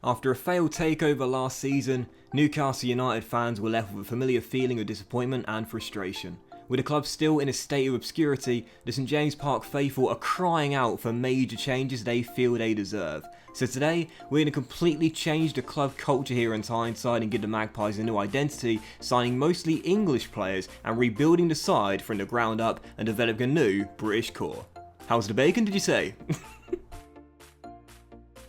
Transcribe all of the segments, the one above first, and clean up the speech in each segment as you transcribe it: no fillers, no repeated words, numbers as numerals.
After a failed takeover last season, Newcastle United fans were left with a familiar feeling of disappointment and frustration. With the club still in a state of obscurity, the St James Park faithful are crying out for major changes they feel they deserve. So today, we're going to completely change the club culture here in Tyneside and give the Magpies a new identity, signing mostly English players and rebuilding the side from the ground up and developing a new British core. How's the bacon, did you say?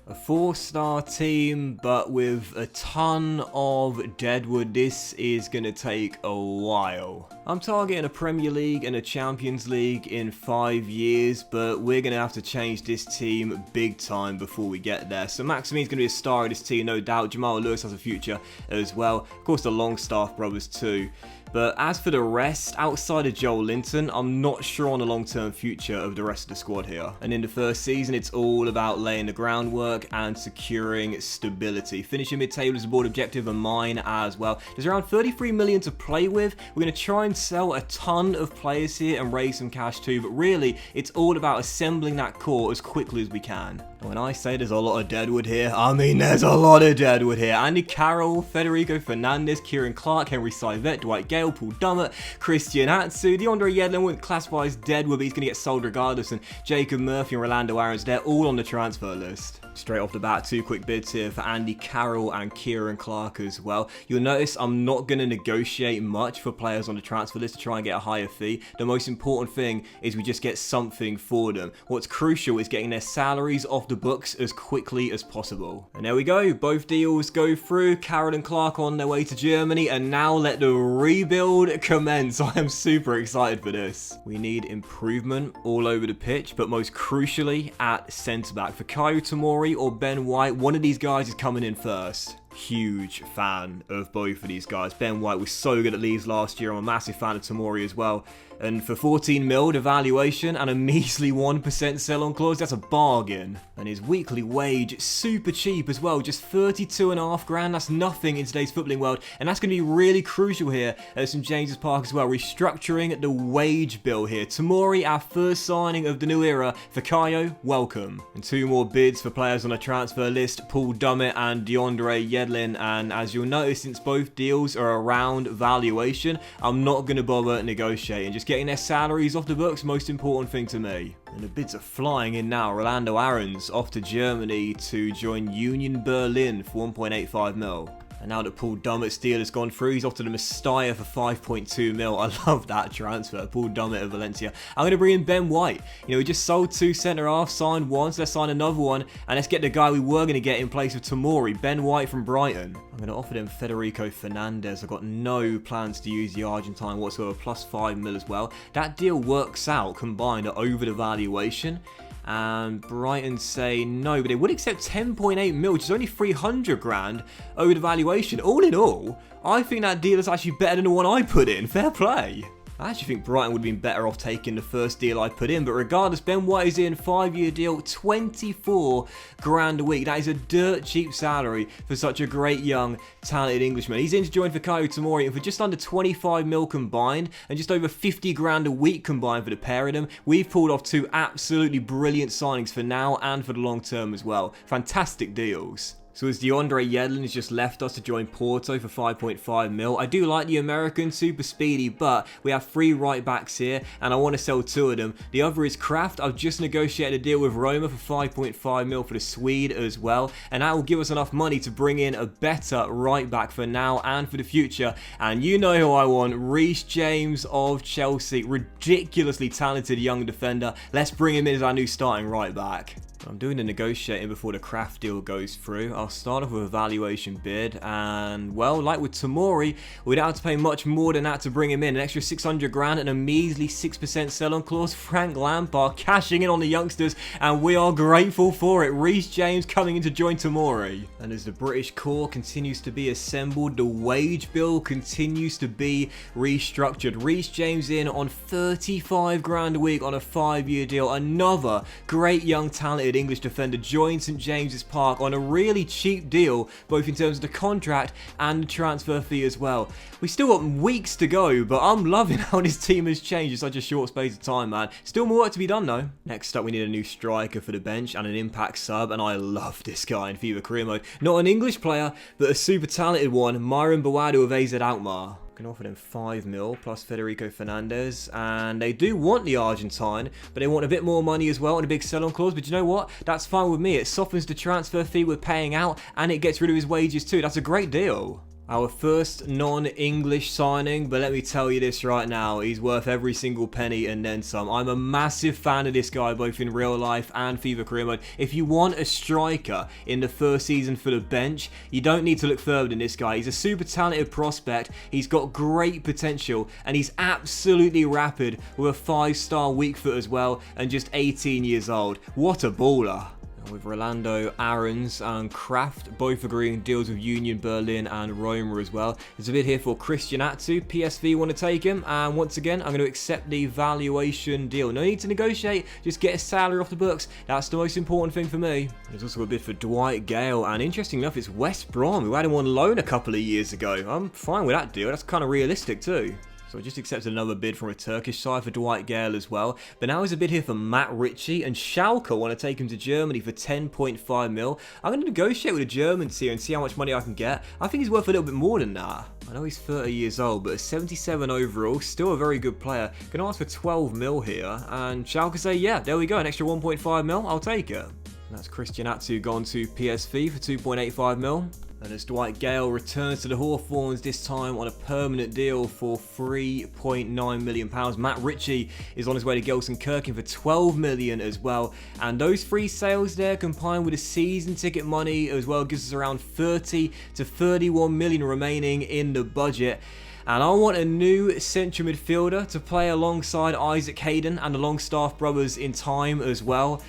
A 4-star team, but with a ton of deadwood. This is going to take a while. I'm targeting a Premier League and a Champions League in 5 years, but we're going to have to change this team big time before we get there. So Maximine's going to be a star of this team, no doubt. Jamal Lewis has a future as well. Of course, the Longstaff brothers too. But as for the rest, outside of Joel Linton, I'm not sure on the long-term future of the rest of the squad here. And in the first season, it's all about laying the groundwork and securing stability. Finishing mid-table is a board objective and mine as well. There's around 33 million to play with. We're going to try and sell a ton of players here and raise some cash too. But really, it's all about assembling that core as quickly as we can. When I say there's a lot of deadwood here, I mean there's a lot of deadwood here. Andy Carroll, Federico Fernandez, Kieran Clark, Henry Sivette, Dwight Gale, Paul Dummett, Christian Atsu, DeAndre Yedlin wouldn't classify as deadwood, but he's going to get sold regardless, and Jacob Murphy and Rolando Aarons, they're all on the transfer list. Straight off the bat, 2 quick bids here for Andy Carroll and Kieran Clark as well. You'll notice I'm not going to negotiate much for players on the transfer list to try and get a higher fee. The most important thing is we just get something for them. What's crucial is getting their salaries off the books as quickly as possible. And there we go, both deals go through. Carroll and Clark on their way to Germany, and now let the rebuild commence. I am super excited for this. We need improvement all over the pitch, but most crucially at centre-back. For Kayo Tomori or Ben White, one of these guys is coming in first. Huge fan of both of these guys. Ben White was so good at Leeds last year. I'm a massive fan of Tomori as well. And for 14 mil, the valuation and a measly 1% sell-on clause, that's a bargain. And his weekly wage, super cheap as well, just 32.5 grand. That's nothing in today's footballing world. And that's going to be really crucial here at St James's Park as well. Restructuring the wage bill here. Tomori, our first signing of the new era. For Kayo, welcome. And 2 more bids for players on a transfer list. Paul Dummett and DeAndre Yedlin. And as you'll notice, since both deals are around valuation, I'm not going to bother negotiating. Just getting their salaries off the books, most important thing to me. And the bids are flying in now. Rolando Aarons off to Germany to join Union Berlin for 1.85 mil. And now that Paul Dummett's deal has gone through, he's off to the Mestalla for 5.2 mil. I love that transfer. Paul Dummett of Valencia. I'm going to bring in Ben White. You know, we just sold 2 centre-halves, signed 1, so let's sign another one. And let's get the guy we were going to get in place of Tomori, Ben White from Brighton. I'm going to offer them Federico Fernandez. I've got no plans to use the Argentine whatsoever, plus 5 mil as well. That deal works out combined at over the valuation. And Brighton say no, but they would accept 10.8 mil, which is only 300 grand over the valuation. All in all, I think that deal is actually better than the one I put in. Fair play. I actually think Brighton would have been better off taking the first deal I put in, but regardless, Ben White is in, 5-year deal, 24 grand a week. That is a dirt cheap salary for such a great young, talented Englishman. He's in to join for Kayo Tomori, and for just under 25 mil combined, and just over 50 grand a week combined for the pair of them, we've pulled off 2 absolutely brilliant signings for now and for the long term as well. Fantastic deals. So as DeAndre Yedlin has just left us to join Porto for 5.5 mil. I do like the American, super speedy, but we have 3 right backs here, and I want to sell 2 of them. The other is Kraft. I've just negotiated a deal with Roma for 5.5 mil for the Swede as well, and that will give us enough money to bring in a better right back for now and for the future. And you know who I want, Reece James of Chelsea. Ridiculously talented young defender. Let's bring him in as our new starting right back. I'm doing the negotiating before the Kraft deal goes through. I'll start off with a valuation bid, and well, like with Tomori, we don't have to pay much more than that to bring him in. An extra 600 grand and a measly 6% sell-on clause. Frank Lampard cashing in on the youngsters, and we are grateful for it. Reece James coming in to join Tomori. And as the British core continues to be assembled, the wage bill continues to be restructured. Reece James in on 35 grand a week on a 5-year deal. Another great young talented United English defender joined St James's Park on a really cheap deal, both in terms of the contract and the transfer fee as well. We still got weeks to go, but I'm loving how this team has changed in such a short space of time, man. Still more work to be done though. Next up, we need a new striker for the bench and an impact sub, and I love this guy in FIFA career mode. Not an English player, but a super talented one, Myron Bawadu of AZ Alkmaar. Can offer them 5 mil plus Federico Fernandez, and they do want the Argentine, but they want a bit more money as well and a big sell-on clause. But you know what? That's fine with me. It softens the transfer fee we're paying out, and it gets rid of his wages too. That's a great deal. Our first non-English signing, but let me tell you this right now, he's worth every single penny and then some. I'm a massive fan of this guy, both in real life and FIFA career mode. If you want a striker in the first season for the bench, you don't need to look further than this guy. He's a super talented prospect, he's got great potential, and he's absolutely rapid with a 5-star weak foot as well, and just 18 years old. What a baller. With Rolando Aarons and Kraft both agreeing deals with Union Berlin and Roma as well. There's a bid here for Christian Atsu. PSV want to take him, and once again I'm going to accept the valuation deal. No need to negotiate, just get his salary off the books. That's the most important thing for me. There's also a bid for Dwight Gale, and interesting enough it's West Brom who had him on loan a couple of years ago. I'm fine with that deal, that's kind of realistic too. So I just accepted another bid from a Turkish side for Dwight Gale as well. But now there's a bid here for Matt Ritchie, and Schalke want to take him to Germany for 10.5 mil. I'm going to negotiate with the Germans here and see how much money I can get. I think he's worth a little bit more than that. I know he's 30 years old, but a 77 overall, still a very good player. Going to ask for 12 mil here, and Schalke say, yeah, there we go, an extra 1.5 mil, I'll take it. And that's Christian Atsu gone to PSV for 2.85 mil. And as Dwight Gale returns to the Hawthorns, this time on a permanent deal for £3.9 million. Matt Ritchie is on his way to Gelsenkirchen for 12 million as well. And those free sales there, combined with the season ticket money as well, gives us around 30 to 31 million remaining in the budget. And I want a new central midfielder to play alongside Isaac Hayden and the Longstaff brothers in time as well.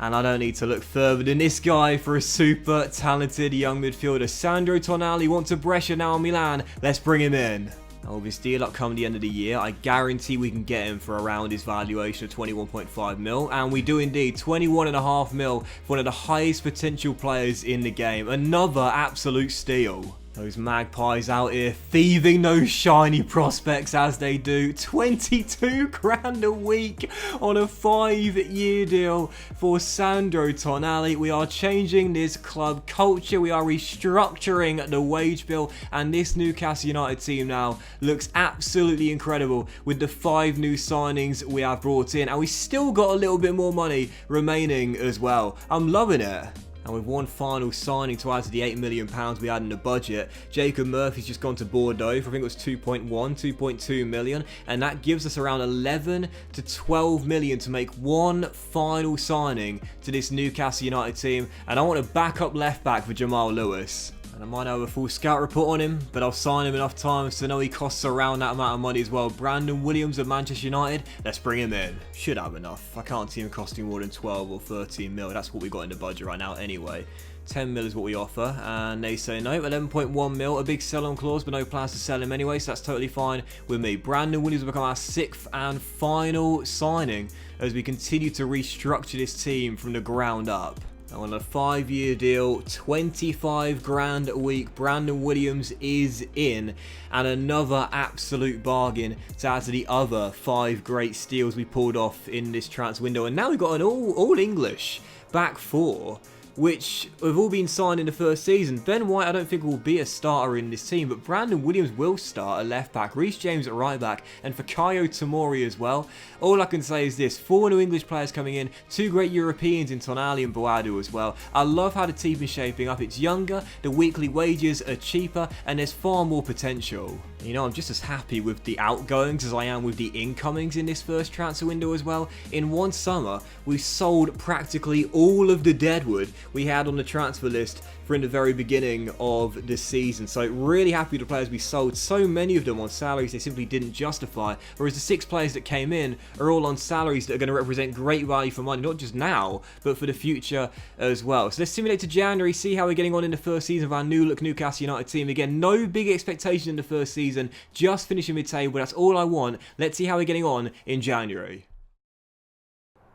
And I don't need to look further than this guy for a super talented young midfielder. Sandro Tonali wants to Brescia now in Milan. Let's bring him in. Now with his deal up come the end of the year, I guarantee we can get him for around his valuation of 21.5 mil. And we do indeed, 21.5 mil for one of the highest potential players in the game. Another absolute steal. Those Magpies out here thieving those shiny prospects as they do. 22 grand a week on a 5-year deal for Sandro Tonali. We are changing this club culture. We are restructuring the wage bill, and this Newcastle United team now looks absolutely incredible with the 5 new signings we have brought in, and we still got a little bit more money remaining as well. I'm loving it. And with one final signing to add to the £8 million we had in the budget, Jacob Murphy's just gone to Bordeaux for I think it was 2.2 million, and that gives us around 11 to 12 million to make one final signing to this Newcastle United team. And I want a backup left back for Jamal Lewis. And I might have a full scout report on him, but I'll sign him enough times to know he costs around that amount of money as well. Brandon Williams of Manchester United, let's bring him in. Should have enough. I can't see him costing more than 12 or 13 mil. That's what we got in the budget right now anyway. 10 mil is what we offer, and they say no. 11.1 mil, a big sell-on clause, but no plans to sell him anyway, so that's totally fine with me. Brandon Williams will become our 6th and final signing as we continue to restructure this team from the ground up. Now on a 5-year deal, 25 grand a week, Brandon Williams is in, and another absolute bargain to add to the other 5 great steals we pulled off in this transfer window. And now we've got an all English back 4, which have all been signed in the first season. Ben White I don't think will be a starter in this team, but Brandon Williams will start at left back, Reece James at right back, and Fikayo Tomori as well. All I can say is this, 4 new English players coming in, 2 great Europeans in Tonali and Bawadu as well. I love how the team is shaping up. It's younger, the weekly wages are cheaper, and there's far more potential. You know, I'm just as happy with the outgoings as I am with the incomings in this first transfer window as well. In one summer, we sold practically all of the deadwood we had on the transfer list for in the very beginning of the season. So really happy with the players we sold. So many of them on salaries they simply didn't justify, whereas the 6 players that came in are all on salaries that are going to represent great value for money, not just now, but for the future as well. So let's simulate to January, see how we're getting on in the first season of our new look Newcastle United team. Again, no big expectation in the first season, just finishing mid-table. That's all I want. Let's see how we're getting on in January.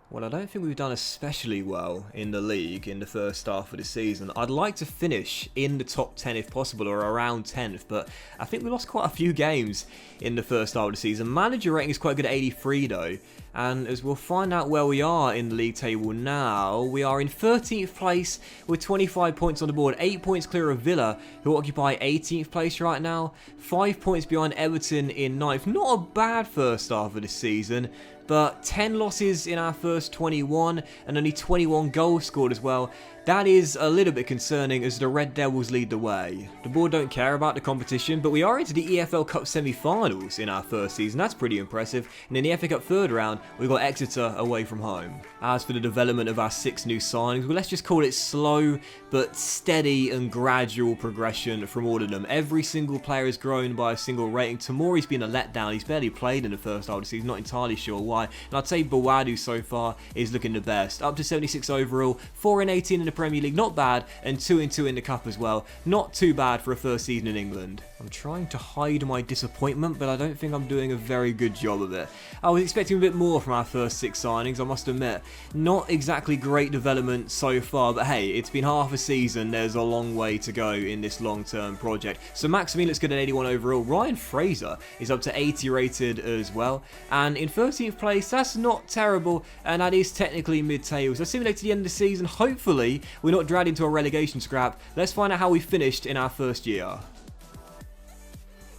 Well, I don't think we've done especially well in the league in the first half of the season. I'd like to finish in the top 10 if possible, or around 10th, but I think we lost quite a few games in the first half of the season. Manager rating is quite good at 83 though, and as we'll find out where we are in the league table now, we are in 13th place with 25 points on the board, 8 points clear of Villa, who occupy 18th place right now, 5 points behind Everton in 9th. Not a bad first half of the season, but 10 losses in our first 21 and only 21 goals scored as well. That is a little bit concerning as the Red Devils lead the way. The board don't care about the competition, but we are into the EFL Cup semi-finals in our first season. That's pretty impressive. And in the FA Cup third round, we've got Exeter away from home. As for the development of our 6 new signings, well, let's just call it slow but steady and gradual progression from all of them. Every single player has grown by a single rating. Tamori's been a letdown. He's barely played in the first half of the season. Not entirely sure why. And I'd say Bawadu so far is looking the best. Up to 76 overall, 4 in 18 in the Premier League, not bad, and 2 in 2 in the Cup as well. Not too bad for a first season in England. I'm trying to hide my disappointment, but I don't think I'm doing a very good job of it. I was expecting a bit more from our first 6 signings, I must admit. Not exactly great development so far, but hey, it's been half a season, there's a long way to go in this long-term project. So Maximilian looks good at 81 overall. Ryan Fraser is up to 80 rated as well, and in 13th place, that's not terrible, and that is technically mid-table. So simulate to the end of the season, hopefully we're not dragged into a relegation scrap. Let's find out how we finished in our first year.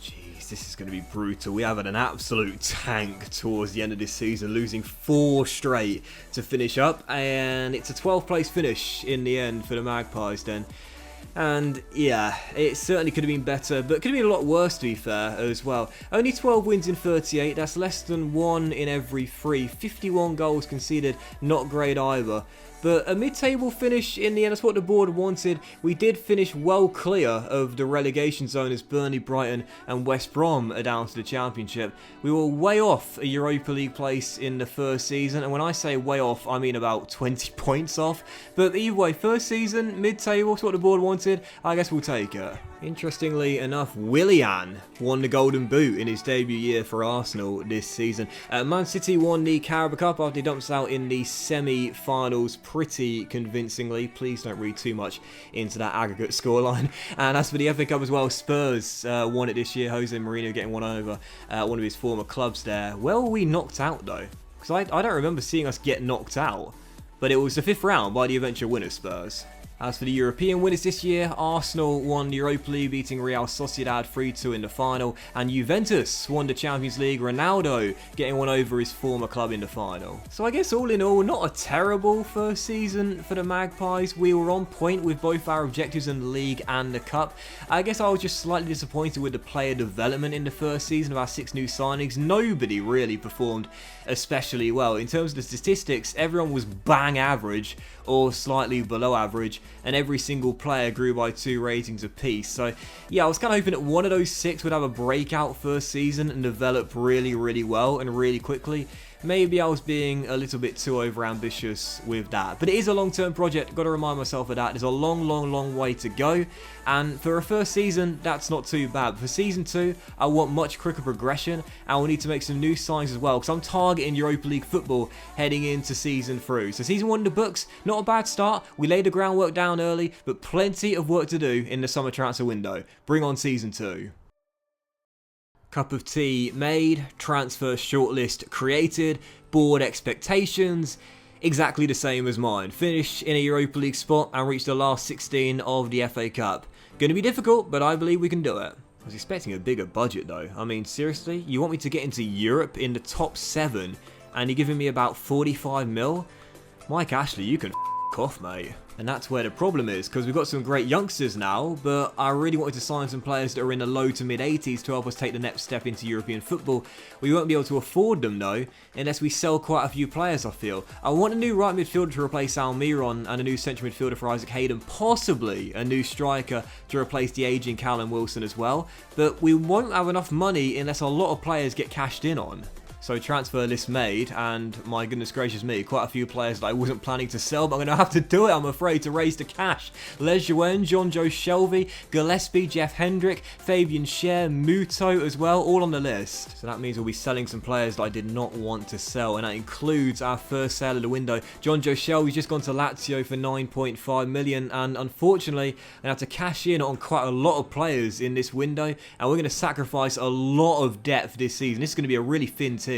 Jeez, this is going to be brutal. We have had an absolute tank towards the end of this season, losing 4 straight to finish up, and it's a 12th place finish in the end for the Magpies then. And yeah, it certainly could have been better, but could have been a lot worse to be fair as well. Only 12 wins in 38, that's less than 1 in every 3. 51 goals conceded, not great either. But a mid-table finish in the end, that's what the board wanted. We did finish well clear of the relegation zone as Burnley, Brighton and West Brom are down to the Championship. We were way off a Europa League place in the first season, and when I say way off, I mean about 20 points off. But either way, first season, mid-table, that's what the board wanted. I guess we'll take it. Interestingly enough, Willian won the Golden Boot in his debut year for Arsenal this season. Man City won the Carabao Cup after they dumped us out in the semi-finals pretty convincingly. Please don't read too much into that aggregate scoreline. And as for the FA Cup as well, Spurs won it this year. Jose Mourinho getting one over one of his former clubs there. Where were we knocked out though? Because I don't remember seeing us get knocked out. But it was the 5th round by the eventual winners, Spurs. As for the European winners this year, Arsenal won the Europa League, beating Real Sociedad 3-2 in the final, and Juventus won the Champions League, Ronaldo getting one over his former club in the final. So I guess all in all, not a terrible first season for the Magpies. We were on point with both our objectives in the league and the cup. I guess I was just slightly disappointed with the player development in the first season of our 6 new signings. Nobody really performed especially well. In terms of the statistics, everyone was bang average or slightly below average, and every single player grew by 2 ratings apiece. So yeah, I was kind of hoping that one of those 6 would have a breakout first season and develop really well and really quickly. Maybe I was being a little bit too over-ambitious with that. But it is a long-term project, got to remind myself of that. There's a long way to go. And for a first season, that's not too bad. But for season 2, I want much quicker progression. And we'll need to make some new signs as well, because I'm targeting Europa League football heading into season 3. So season 1 in the books, not a bad start. We laid the groundwork down early, but plenty of work to do in the summer transfer window. Bring on season 2. Cup of tea made, transfer shortlist created, board expectations, exactly the same as mine. Finish in a Europa League spot and reach the last 16 of the FA Cup. Going to be difficult, but I believe we can do it. I was expecting a bigger budget though. I mean, seriously? You want me to get into Europe in the top 7 and you're giving me about 45 mil? Mike Ashley, you can off, mate. And that's where the problem is, because we've got some great youngsters now, but I really wanted to sign some players that are in the low to mid 80s to help us take the next step into European football. We won't be able to afford them though, unless we sell quite a few players, I feel. I want a new right midfielder to replace Almiron and a new central midfielder for Isaac Hayden, possibly a new striker to replace the aging Callum Wilson as well, but we won't have enough money unless a lot of players get cashed in on. So transfer list made, and my goodness gracious me, quite a few players that I wasn't planning to sell, but I'm going to have to do it, I'm afraid, to raise the cash. Les Jouen, John Joe Shelby, Gillespie, Jeff Hendrick, Fabian Schär, Muto as well, all on the list. So that means we'll be selling some players that I did not want to sell, and that includes our first sale of the window. John Joe Shelby's just gone to Lazio for 9.5 million, and unfortunately, I have to cash in on quite a lot of players in this window, and we're going to sacrifice a lot of depth this season. This is going to be a really thin team.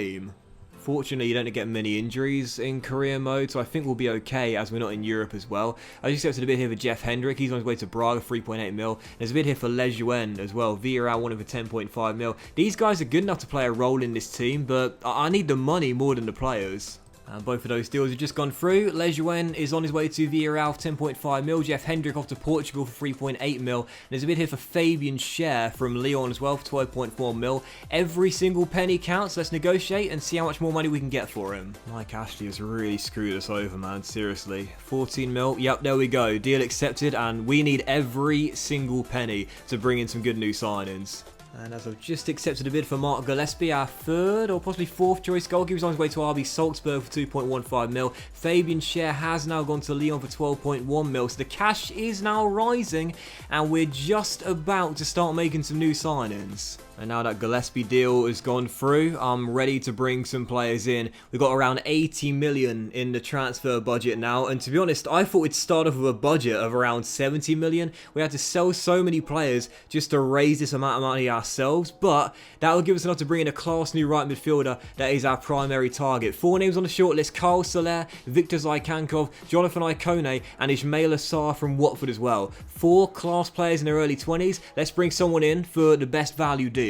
Fortunately, you don't get many injuries in career mode, so I think we'll be okay as we're not in Europe as well. I just accepted a bid here for Jeff Hendrick. He's on his way to Braga, 3.8 mil. There's a bid here for Les Jouen as well. Villarreal wanted for 10.5 mil. These guys are good enough to play a role in this team, but I need the money more than the players. And both of those deals have just gone through. Les Jouen is on his way to Villarreal for 10.5 mil. Jeff Hendrick off to Portugal for 3.8 mil. There's a bid here for Fabian Schär from Lyon as well for 12.4 mil. Every single penny counts. Let's negotiate and see how much more money we can get for him. Mike Ashley has really screwed us over, man. Seriously. 14 mil. Yep, there we go. Deal accepted, and we need every single penny to bring in some good new signings. And as I've just accepted a bid for Mark Gillespie, our third or possibly fourth choice goalkeeper, is on his way to RB Salzburg for 2.15 mil. Fabian Schär has now gone to Lyon for 12.1 mil. So the cash is now rising, and we're just about to start making some new signings. And now that Gillespie deal has gone through, I'm ready to bring some players in. We've got around 80 million in the transfer budget now. And to be honest, I thought we'd start off with a budget of around 70 million. We had to sell so many players just to raise this amount of money ourselves. But that will give us enough to bring in a class new right midfielder that is our primary target. 4 names on the shortlist: Carl Soler, Viktor Zaikankov, Jonathan Ikone, and Ismail Assar from Watford as well. 4 class players in their early 20s. Let's bring someone in for the best value deal.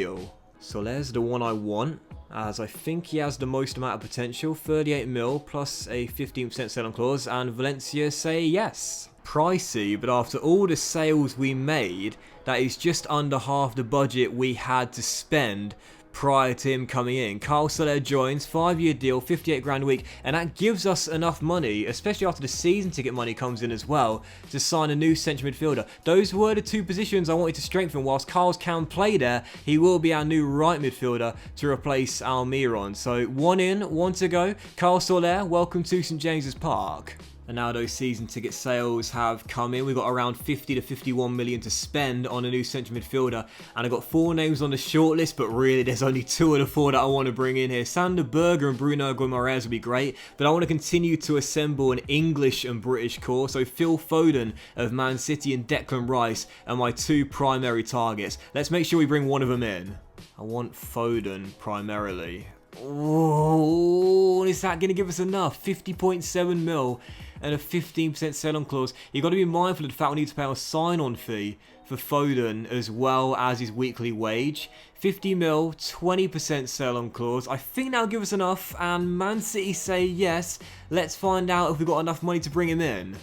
Soler's the one I want, as I think he has the most amount of potential. 38 mil plus a 15% sell-on clause, and Valencia say yes. Pricey, but after all the sales we made, that is just under half the budget we had to spend prior to him coming in. Carl Soler joins, 5-year deal, 58 grand a week, and that gives us enough money, especially after the season ticket money comes in as well, to sign a new central midfielder. Those were the 2 positions I wanted to strengthen. Whilst Carl's can play there, he will be our new right midfielder to replace Almiron. So 1 in, 1 to go. Carl Soler, welcome to St James's Park. And now those season ticket sales have come in. We've got around 50 to 51 million to spend on a new central midfielder. And I've got 4 names on the shortlist, but really there's only 2 of the 4 that I want to bring in here. Sander Berger and Bruno Guimaraes would be great, but I want to continue to assemble an English and British core. So Phil Foden of Man City and Declan Rice are my 2 primary targets. Let's make sure we bring one of them in. I want Foden primarily. Oh, is that going to give us enough? 50.7 mil and a 15% sell-on clause. You've got to be mindful of the fact we need to pay a sign-on fee for Foden as well as his weekly wage. 50 mil, 20% sell-on clause. I think that'll give us enough, and Man City say yes. Let's find out if we've got enough money to bring him in.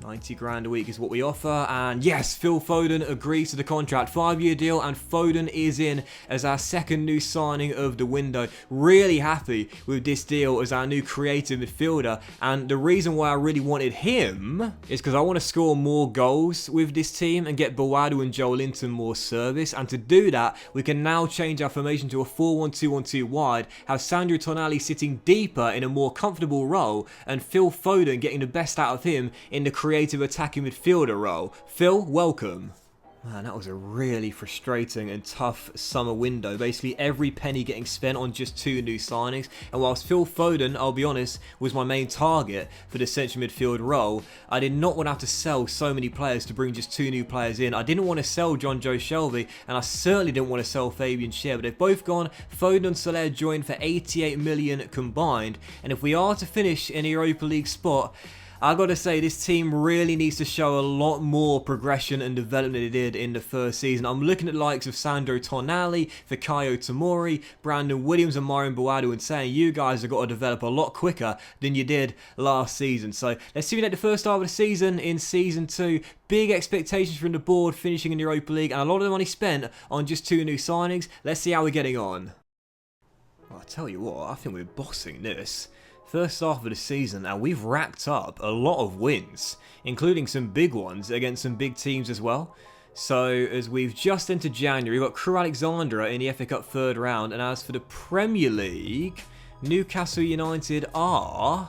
90 grand a week is what we offer, and yes, Phil Foden agrees to the contract. 5-year deal, and Foden is in as our second new signing of the window. Really happy with this deal as our new creative midfielder, and the reason why I really wanted him is because I want to score more goals with this team and get Bawadu and Joelinton more service, and to do that, we can now change our formation to a 4-1-2-1-2 wide, have Sandro Tonali sitting deeper in a more comfortable role, and Phil Foden getting the best out of him in the creative attacking midfielder role. Phil, welcome. Man, that was a really frustrating and tough summer window. Basically, every penny getting spent on just 2 new signings. And whilst Phil Foden, I'll be honest, was my main target for the central midfield role, I did not want to have to sell so many players to bring just 2 new players in. I didn't want to sell John Joe Shelby, and I certainly didn't want to sell Fabian Schär. But they've both gone. Foden and Soler joined for 88 million combined. And if we are to finish in a Europa League spot, I gotta say, this team really needs to show a lot more progression and development than it did in the first season. I'm looking at the likes of Sandro Tonali, Fikayo Tomori, Brandon Williams and Marion Bawadu and saying you guys have got to develop a lot quicker than you did last season. So let's see if we get the first half of the season in Season 2. Big expectations from the board finishing in the Europa League, and a lot of the money spent on just 2 new signings. Let's see how we're getting on. Well, I tell you what, I think we're bossing this. First half of the season, and we've racked up a lot of wins, including some big ones against some big teams as well. So, as we've just entered January, we've got Crew Alexandra in the FA Cup 3rd round, and as for the Premier League, Newcastle United are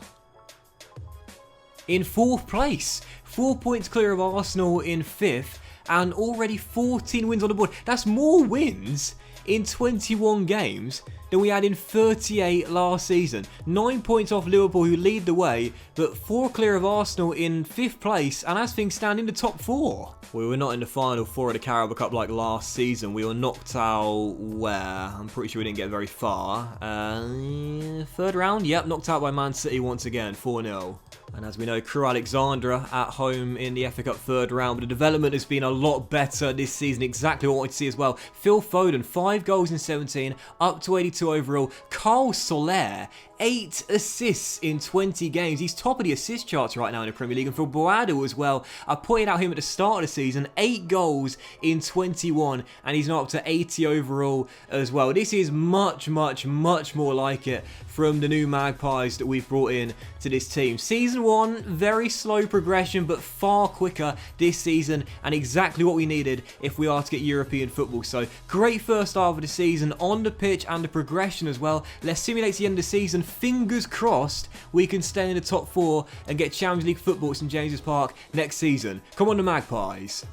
in 4th place. 4 points clear of Arsenal in 5th, and already 14 wins on the board. That's more wins in 21 games than we had in 38 last season. 9 points off Liverpool, who lead the way, but 4 clear of Arsenal in 5th place, and as things stand, in the top 4. We were not in the final 4 of the Carabao Cup like last season. We were knocked out where? I'm pretty sure we didn't get very far. 3rd round? Yep, knocked out by Man City once again, 4-0. And as we know, Crew Alexandra at home in the FA Cup 3rd round. But the development has been a lot better this season. Exactly what I wanted to see as well. Phil Foden, 5 goals in 17, up to 82 overall. Carl Soler, 8 assists in 20 games. He's top of the assist charts right now in the Premier League. And for Boadu as well, I pointed out him at the start of the season, 8 goals in 21, and he's now up to 80 overall as well. This is much more like it from the new Magpies that we've brought in to this team. Season 1, very slow progression, but far quicker this season, and exactly what we needed if we are to get European football. So great first half of the season on the pitch and the progression as well. Let's simulate the end of the season. Fingers crossed we can stay in the top 4 and get Champions League football at St James's Park next season. Come on, the Magpies.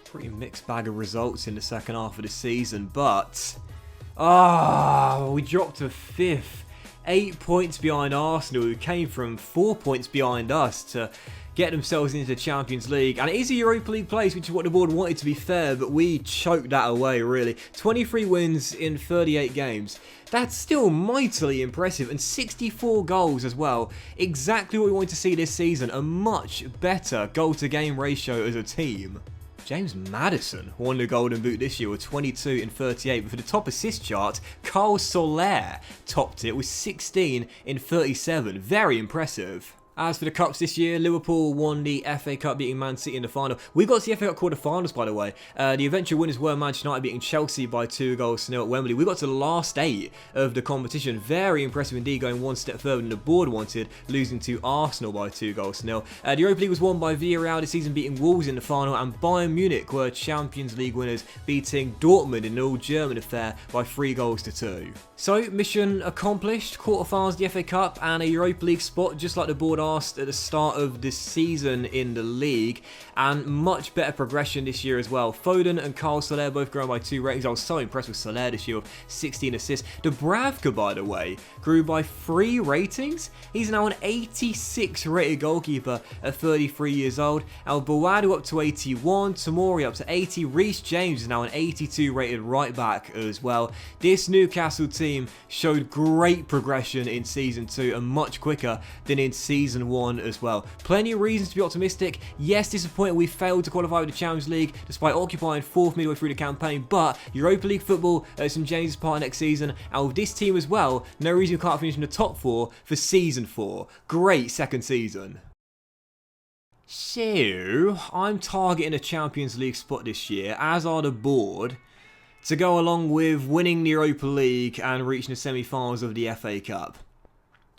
Pretty mixed bag of results in the second half of the season, but we dropped to 5th. 8 points behind Arsenal, who came from 4 points behind us to get themselves into the Champions League. And it is a Europa League place, which is what the board wanted, to be fair, but we choked that away, really. 23 wins in 38 games. That's still mightily impressive, and 64 goals as well. Exactly what we wanted to see this season, a much better goal-to-game ratio as a team. James Maddison won the Golden Boot this year with 22 in 38, but for the top assist chart, Carl Soler topped it with 16 in 37. Very impressive. As for the Cups this year, Liverpool won the FA Cup, beating Man City in the final. We got to the FA Cup quarter-finals, by the way. The eventual winners were Manchester United beating Chelsea by 2-0 at Wembley. We got to the last 8 of the competition. Very impressive indeed, going one step further than the board wanted, losing to Arsenal by 2-0. The Europa League was won by Villarreal this season, beating Wolves in the final, and Bayern Munich were Champions League winners, beating Dortmund in an all-German affair by 3-2. So, mission accomplished. Quarter-finals of the FA Cup and a Europa League spot, just like the board at the start of the season in the league, and much better progression this year as well. Foden and Carl Soler both growing by 2 ratings. I was so impressed with Soler this year with 16 assists. Dubravka, by the way, grew by 3 ratings. He's now an 86 rated goalkeeper at 33 years old. Al Boadu up to 81, Tomori up to 80, Reece James is now an 82 rated right back as well. This Newcastle team showed great progression in Season 2 and much quicker than in Season 1 as well. Plenty of reasons to be optimistic. Yes, disappointed we failed to qualify with the Champions League despite occupying 4th midway through the campaign, but Europa League football at St James's Park next season, and with this team as well, no reason we can't finish in the top 4 for Season 4. Great second season. So, I'm targeting a Champions League spot this year, as are the board, to go along with winning the Europa League and reaching the semi-finals of the FA Cup.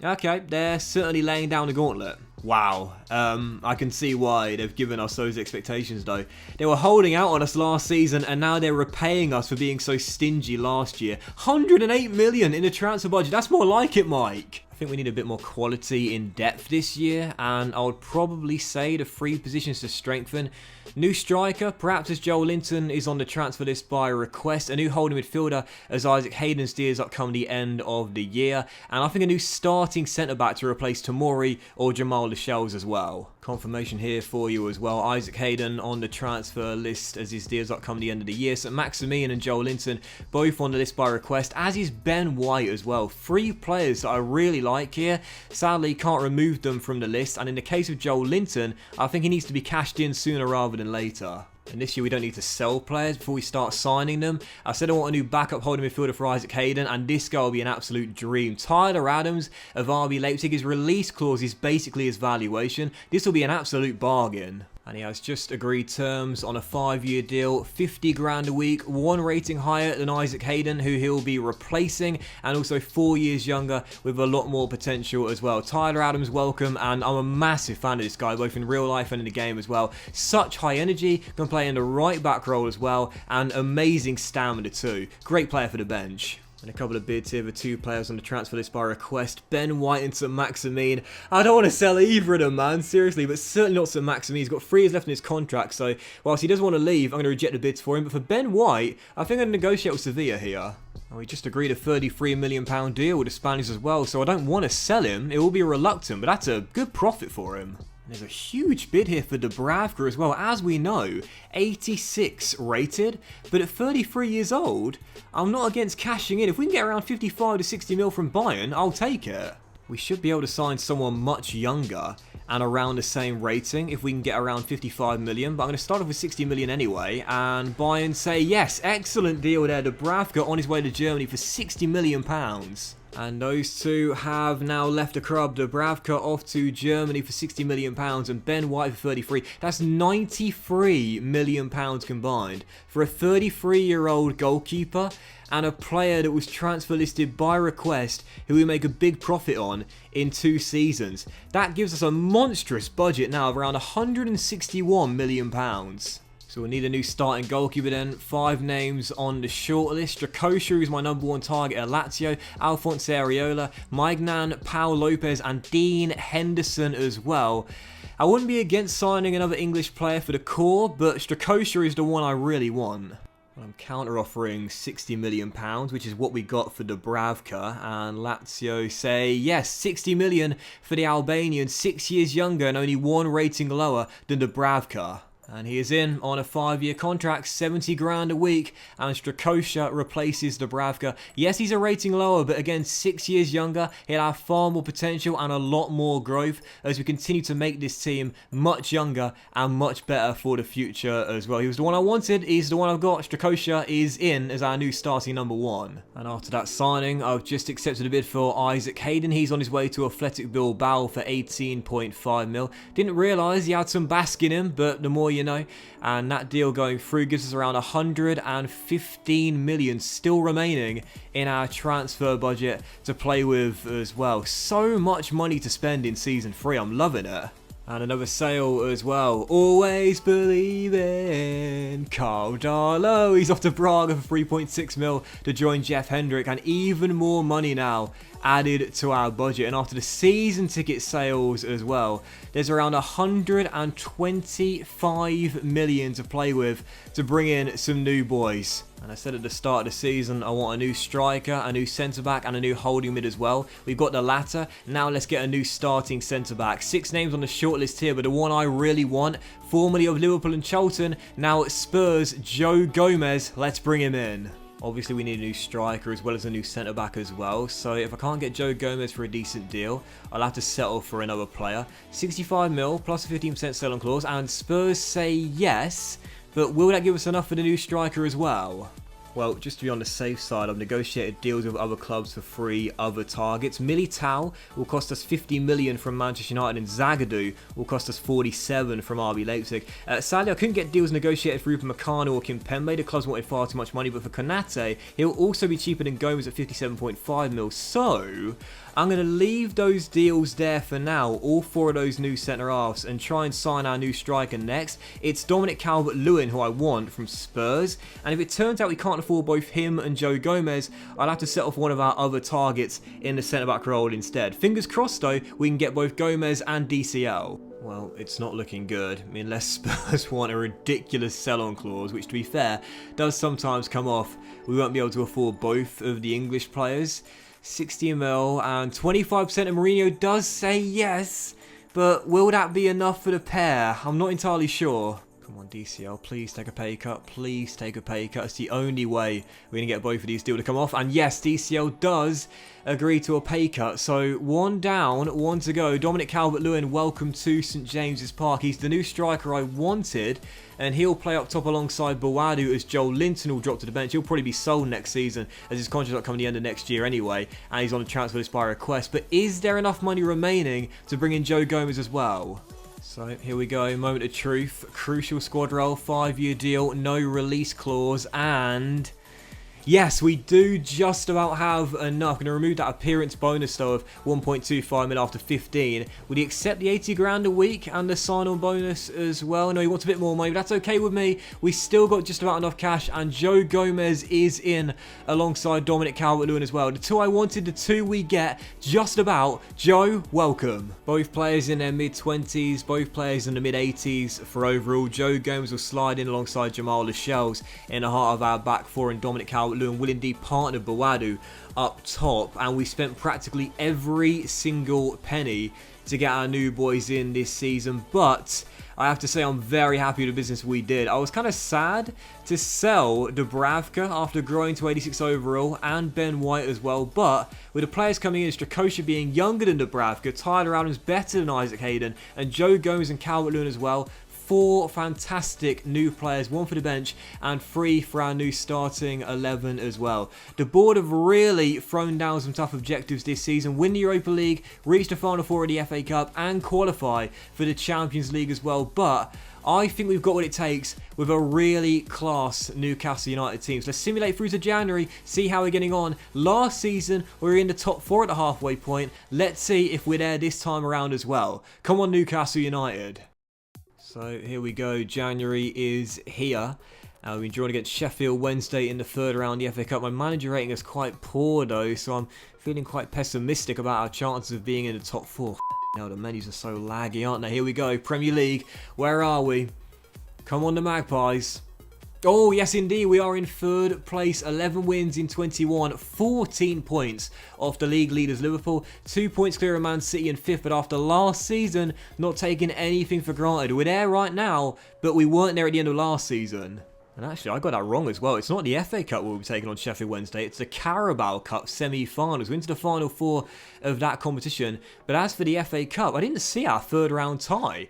Okay, they're certainly laying down the gauntlet. Wow, I can see why they've given us those expectations though. They were holding out on us last season, and now they're repaying us for being so stingy last year. 108 million in the transfer budget, that's more like it, Mike. I think we need a bit more quality in depth this year, and I would probably say the 3 positions to strengthen. New striker, perhaps as Joel Linton is on the transfer list by request. A new holding midfielder as Isaac Hayden steers up come the end of the year. And I think a new starting centre-back to replace Tomori or Jamal Lascelles as well. Confirmation here for you as well. Isaac Hayden on the transfer list as his deals up come the end of the year. So Maximian and Joel Linton both on the list by request, as is Ben White as well. 3 players that I really like here. Sadly, can't remove them from the list. And in the case of Joel Linton, I think he needs to be cashed in sooner rather than later. And this year we don't need to sell players before we start signing them. I said I want a new backup holding midfielder for Isaac Hayden, and this guy will be an absolute dream. Tyler Adams of RB Leipzig, his release clause is basically his valuation. This will be an absolute bargain. And he has just agreed terms on a 5-year deal, 50 grand a week, 1 rating higher than Isaac Hayden, who he'll be replacing, and also 4 years younger with a lot more potential as well. Tyler Adams, welcome, and I'm a massive fan of this guy, both in real life and in the game as well. Such high energy, can play in the right back role as well, and amazing stamina too. Great player for the bench. And a couple of bids here for 2 players on the transfer list by request. Ben White and St. Maximin. I don't want to sell either of them, man, seriously, but certainly not St. Maximin. He's got 3 years left in his contract, so whilst he doesn't want to leave, I'm going to reject the bids for him. But for Ben White, I think I'm going to negotiate with Sevilla here. We just agreed a £33 million deal with the Spaniards as well, so I don't want to sell him. It will be reluctant, but that's a good profit for him. There's a huge bid here for Dubravka as well. As we know, 86 rated, but at 33 years old, I'm not against cashing in. If we can get around 55 to 60 mil from Bayern, I'll take it. We should be able to sign someone much younger and around the same rating if we can get around 55 million. But I'm going to start off with 60 million anyway, and Bayern say yes. Excellent deal there. Dubravka on his way to Germany for £60 million. And those two have now left the club. Dubravka off to Germany for £60 million and Ben White for 33. That's £93 million combined for a 33-year-old goalkeeper and a player that was transfer listed by request who we make a big profit on in 2 seasons. That gives us a monstrous budget now of around £161 million. So we'll need a new starting goalkeeper then. 5 names on the shortlist. Strakosha is my #1 target at Lazio. Alphonse Areola, Maignan, Pau Lopez and Dean Henderson as well. I wouldn't be against signing another English player for the core, but Strakosha is the one I really want. I'm counter-offering £60 million, which is what we got for Dubravka, and Lazio say, yes, £60 million for the Albanian, 6 years younger and only 1 rating lower than Dubravka. And he is in on a 5-year contract, 70 grand a week, and Strakosha replaces Dubravka. Yes, he's a rating lower, but again, 6 years younger. He'll have far more potential and a lot more growth as we continue to make this team much younger and much better for the future as well. He was the one I wanted. He's the one I've got. Strakosha is in as our new starting #1. And after that signing, I've just accepted a bid for Isaac Hayden. He's on his way to Athletic Bilbao for 18.5 mil. Didn't realise he had some bask in him, but the more you know. And that deal going through gives us around 115 million still remaining in our transfer budget to play with as well. So much money to spend in Season 3. I'm loving it. And another sale as well. Always believe in Carl Darlow. He's off to Braga for 3.6 mil to join Jeff Hendrick. And even more money now added to our budget. And after the season ticket sales as well, there's around 125 million to play with to bring in some new boys. And I said at the start of the season, I want a new striker, a new centre-back and a new holding mid as well. We've got the latter. Now let's get a new starting centre-back. 6 names on the shortlist here, but the one I really want, formerly of Liverpool and Charlton, now at Spurs, Joe Gomez. Let's bring him in. Obviously, we need a new striker as well as a new centre-back as well. So if I can't get Joe Gomez for a decent deal, I'll have to settle for another player. 65 mil plus a 15% sell-on clause, and Spurs say yes. But will that give us enough for the new striker as well? Well, just to be on the safe side, I've negotiated deals with other clubs for 3 other targets. Militao will cost us 50 million from Manchester United, and Zagadou will cost us 47 from RB Leipzig. Sadly, I couldn't get deals negotiated for either Meccano or Kimpembe. The clubs wanted far too much money, but for Konate, he'll also be cheaper than Gomez at 57.5 mil. So I'm going to leave those deals there for now, all 4 of those new centre-halves, and try and sign our new striker next. It's Dominic Calvert-Lewin who I want from Spurs, and if it turns out we can't afford both him and Joe Gomez, I'll have to settle for one of our other targets in the centre-back role instead. Fingers crossed though, we can get both Gomez and DCL. Well, it's not looking good. I mean, unless Spurs want a ridiculous sell-on clause, which to be fair, does sometimes come off, we won't be able to afford both of the English players. 60 mil and 25% of Mourinho does say yes, but will that be enough for the pair? I'm not entirely sure. Come on, DCL, please take a pay cut. Please take a pay cut. It's the only way we're going to get both of these deals to come off. And yes, DCL does agree to a pay cut. So 1 down, 1 to go. Dominic Calvert-Lewin, welcome to St James's Park. He's the new striker I wanted, and he'll play up top alongside Bawadu as Joel Linton will drop to the bench. He'll probably be sold next season as his contract's not coming to the end of next year anyway, and he's on the transfer list by request. But is there enough money remaining to bring in Joe Gomez as well? So here we go, moment of truth. Crucial squad role, 5-year deal, no release clause, and Yes, we do just about have enough. Going to remove that appearance bonus though of 1.25 mil after 15. Would he accept the 80 grand a week and the sign-on bonus as well? No, he wants a bit more money, but that's okay with me. We still got just about enough cash, and Joe Gomez is in alongside Dominic Calvert-Lewin as well. The two I wanted, the two we get just about. Joe, welcome. Both players in their mid-20s, both players in the mid-80s for overall. Joe Gomez will slide in alongside Jamal Lascelles in the heart of our back four, and Dominic Calvert-Lewin will indeed partner Bawadu up top, and we spent practically every single penny to get our new boys in this season, but I have to say I'm very happy with the business we did. I was kind of sad to sell Dubravka after growing to 86 overall, and Ben White as well, but with the players coming in, Strakosha being younger than Dubravka, Tyler Adams better than Isaac Hayden, and Joe Gomez and Calvert-Lewin as well, 4 fantastic new players, 1 for the bench and 3 for our new starting 11 as well. The board have really thrown down some tough objectives this season: win the Europa League, reach the Final Four of the FA Cup, and qualify for the Champions League as well. But I think we've got what it takes with a really class Newcastle United team. So let's simulate through to January, see how we're getting on. Last season, we were in the top 4 at the halfway point. Let's see if we're there this time around as well. Come on, Newcastle United. So here we go, January is here. We've been drawn against Sheffield Wednesday in the 3rd round of the FA Cup. My manager rating is quite poor though, so I'm feeling quite pessimistic about our chances of being in the top 4. Now the menus are so laggy, aren't they? Here we go, Premier League, where are we? Come on, the Magpies. Oh, yes, indeed. We are in 3rd place, 11 wins in 21, 14 points off the league leaders Liverpool, 2 points clear of Man City in 5th, but after last season, not taking anything for granted. We're there right now, but we weren't there at the end of last season. And actually, I got that wrong as well. It's not the FA Cup we'll be taking on Sheffield Wednesday. It's the Carabao Cup semi-finals. We're into the Final 4 of that competition. But as for the FA Cup, I didn't see our 3rd round tie.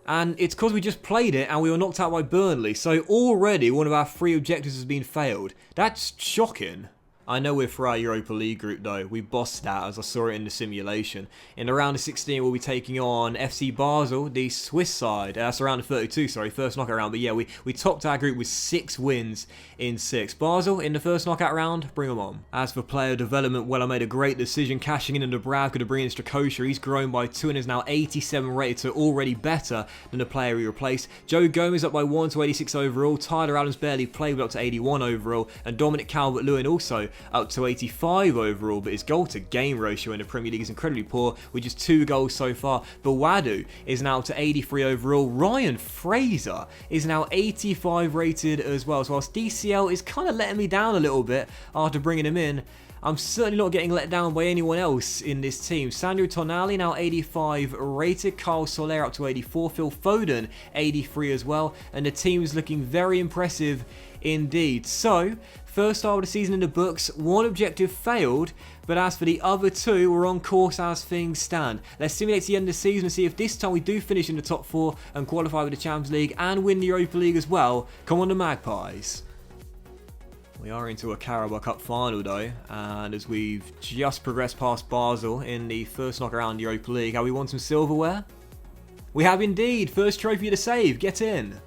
And it's because we just played it and we were knocked out by Burnley. So already one of our 3 objectives has been failed. That's shocking. I know we're for our Europa League group though. We bossed that as I saw it in the simulation. In the round of 16 we'll be taking on FC Basel, the Swiss side. That's around the 32, sorry, first knockout round. But yeah, we topped our group with 6 wins in 6. Basel in the first knockout round, bring them on. As for player development, well, I made a great decision cashing in Dubravka to bring in Strakosha. He's grown by 2 and is now 87 rated, so already better than the player he replaced. Joe Gomez up by 1 to 86 overall. Tyler Adams barely played, but up to 81 overall. And Dominic Calvert-Lewin also up to 85 overall, but his goal to game ratio in the Premier League is incredibly poor, with just 2 goals so far. Bawadu is now up to 83 overall. Ryan Fraser is now 85 rated as well. So whilst DCL is kind of letting me down a little bit after bringing him in, I'm certainly not getting let down by anyone else in this team. Sandro Tonali now 85 rated. Carl Soler up to 84. Phil Foden 83 as well. And the team is looking very impressive indeed. So, first half of the season in the books, 1 objective failed, but as for the other 2, we're on course as things stand. Let's simulate the end of the season and see if this time we do finish in the top 4 and qualify with the Champions League and win the Europa League as well. Come on, the Magpies. We are into a Carabao Cup final though, and as we've just progressed past Basel in the first knockout round of the Europa League, have we won some silverware? We have indeed. First trophy to save. Get in.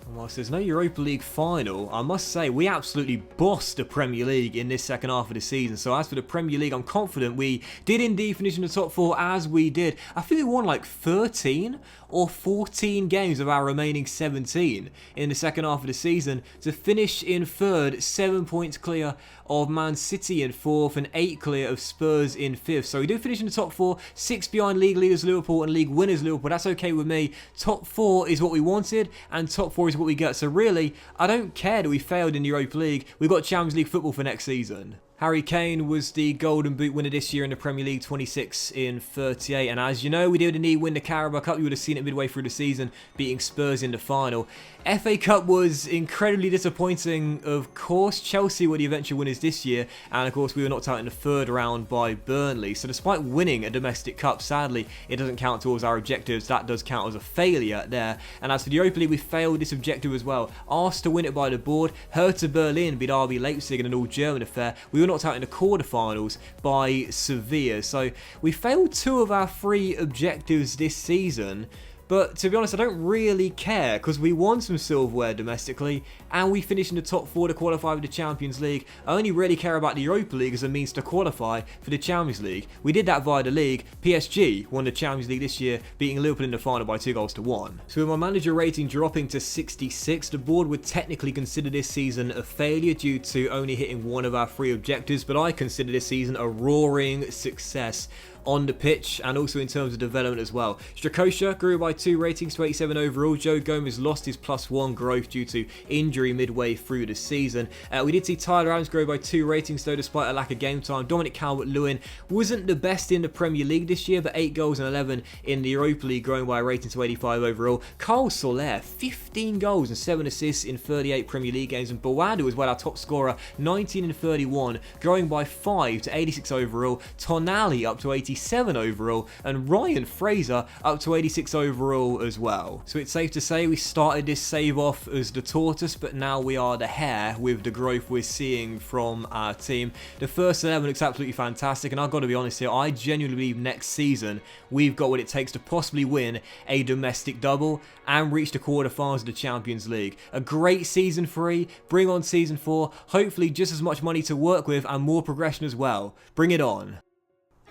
And whilst there's no Europa League final, I must say we absolutely bossed the Premier League in this second half of the season. So as for the Premier League, I'm confident we did indeed finish in the top 4 as we did. I think we won like 13 or 14 games of our remaining 17 in the second half of the season to finish in 3rd, 7 points clear of Man City in 4th and 8 clear of Spurs in 5th. So we do finish in the top 4, 6 behind league leaders Liverpool and league winners Liverpool. That's okay with me. Top 4 is what we wanted and top 4 is what we get. So really, I don't care that we failed in the Europa League. We've got Champions League football for next season. Harry Kane was the Golden Boot winner this year in the Premier League, 26 in 38. And as you know, we did indeed win the Carabao Cup. You would have seen it midway through the season, beating Spurs in the final. FA Cup was incredibly disappointing, of course. Chelsea were the eventual winners this year. And of course, we were knocked out in the 3rd round by Burnley. So despite winning a domestic cup, sadly, it doesn't count towards our objectives. That does count as a failure there. And as for the Europa League, we failed this objective as well. Asked to win it by the board. Hertha Berlin beat RB Leipzig in an all-German affair. We were knocked out in the quarterfinals by Sevilla. So we failed 2 of our 3 objectives this season, But to be honest, I don't really care because we won some silverware domestically and we finished in the top 4 to qualify for the Champions League. I only really care about the Europa League as a means to qualify for the Champions League. We did that via the league. PSG won the Champions League this year, beating Liverpool in the final by 2-1. So with my manager rating dropping to 66, the board would technically consider this season a failure due to only hitting one of our 3 objectives, but I consider this season a roaring success on the pitch and also in terms of development as well. Strakosha grew by 2 ratings to 87 overall. Joe Gomez lost his +1 growth due to injury midway through the season. We did see Tyler Adams grow by 2 ratings though, despite a lack of game time. Dominic Calvert-Lewin wasn't the best in the Premier League this year, but 8 goals and 11 in the Europa League, growing by a rating to 85 overall. Carl Soler, 15 goals and 7 assists in 38 Premier League games, and Boadu as well, our top scorer, 19 and 31, growing by 5 to 86 overall. Tonali up to 87 overall, and Ryan Fraser up to 86 overall as well. So it's safe to say we started this save off as the tortoise, but now we are the hare with the growth we're seeing from our team. The first 11 looks absolutely fantastic, and I've got to be honest here, I genuinely believe next season we've got what it takes to possibly win a domestic double and reach the quarterfinals of the Champions League. A great season 3, bring on season 4, hopefully just as much money to work with and more progression as well. Bring it on.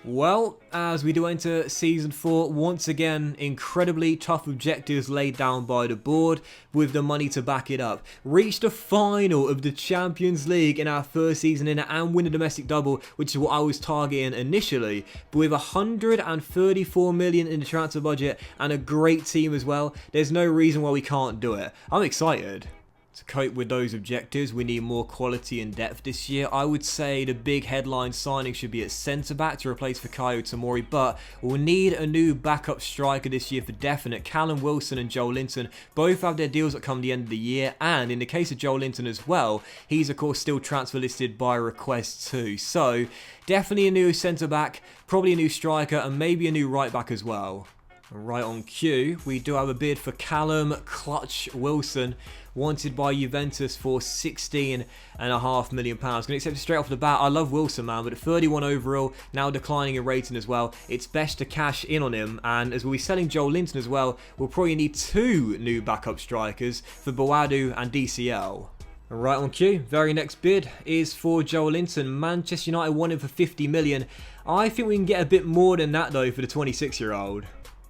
Well, as we do enter season 4, once again, incredibly tough objectives laid down by the board with the money to back it up. Reach the final of the Champions League in our first season in it and win a domestic double, which is what I was targeting initially. But with 134 million in the transfer budget and a great team as well, there's no reason why we can't do it. I'm excited. To cope with those objectives, we need more quality and depth this year. I would say the big headline signing should be at centre-back to replace Fikayo Tomori, but we'll need a new backup striker this year for definite. Callum Wilson and Joel Linton both have their deals that come the end of the year, and in the case of Joel Linton as well, he's of course still transfer listed by request too. So definitely a new centre-back, probably a new striker, and maybe a new right-back as well. Right on cue, we do have a bid for Callum Clutch Wilson, wanted by Juventus for £16.5 million. Going to accept it straight off the bat. I love Wilson, man, but at 31 overall, now declining in rating as well, it's best to cash in on him. And as we'll be selling Joel Linton as well, we'll probably need 2 new backup strikers for Boadu and DCL. Right on cue, very next bid is for Joel Linton. Manchester United want him for 50 million. I think we can get a bit more than that though for the 26-year-old.